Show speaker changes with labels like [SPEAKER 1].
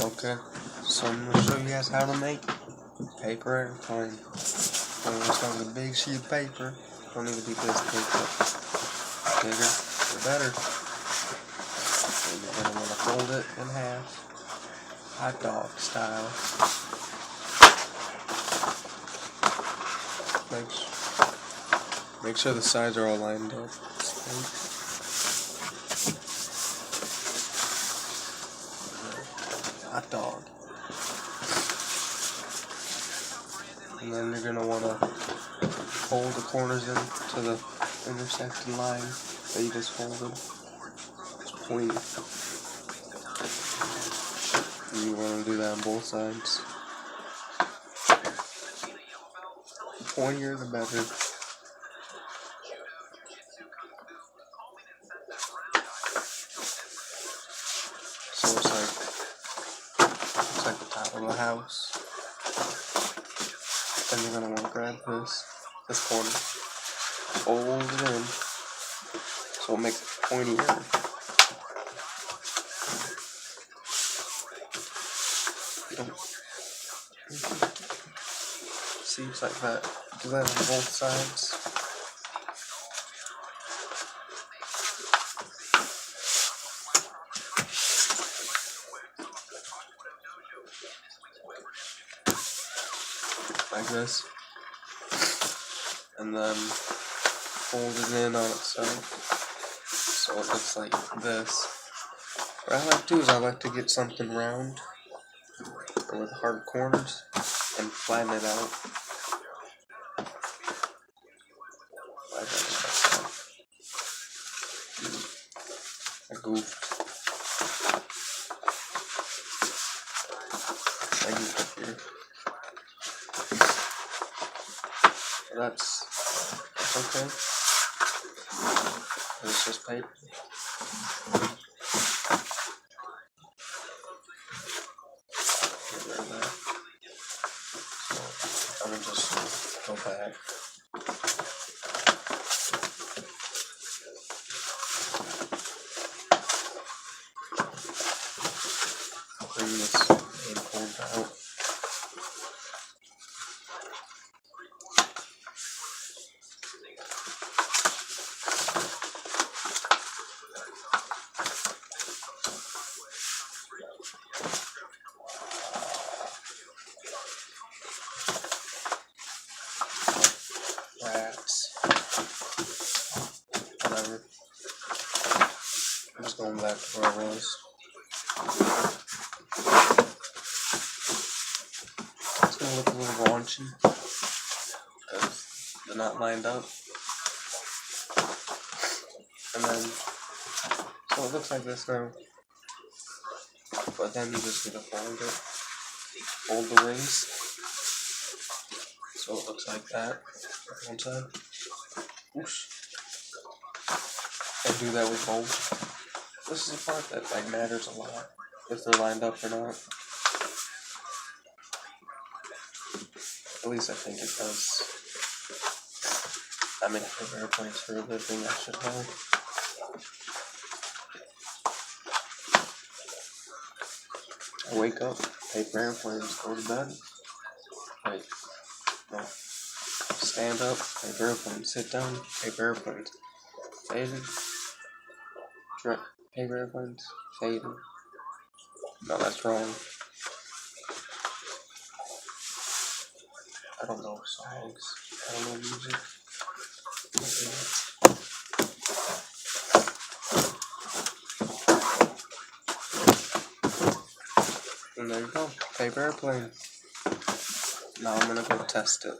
[SPEAKER 1] Okay, so I'm going to show you guys how to make paper airplane. I'm going to start with a big sheet of paper. Don't need to be this big, but bigger the better. And you're going to want to fold it in half, hot dog style. Make sure the sides are all lined up. Hot dog. And then you're going to want to fold the corners into the intersecting line that you just folded. Just point. And you want to do that on both sides. The pointier the better. So it's like the top of a house. Then you're gonna want to grab this corner, fold it in, so it makes it pointier. See, it's like that. Do that on both sides. Like this, and then fold it in on itself, so it looks like this. What I like to do is I like to get something round with hard corners and flatten it out. Like that. I goofed up here. That's okay. It's just paper. Get rid of that. So I'm gonna just go back. Bring this main fold out. Rats. Whatever. I'm just going back to where I was. It's gonna look a little raunchy because they're not lined up. And then, so it looks like this now. But then you just need to fold the wings. So it looks like that. One side. Whoosh. And do that with both. This is the part that matters a lot, if they're lined up or not. At least I think it does. I mean, paper airplanes for a living, I should know. I wake up, paper airplanes, go to bed. Wait, no. Stand up, paper airplanes. Sit down, paper airplanes. Fading. Paper airplanes. Fading. No, that's wrong. I don't know songs. I don't know music. And there you go. Paper airplane. Now I'm gonna go test it.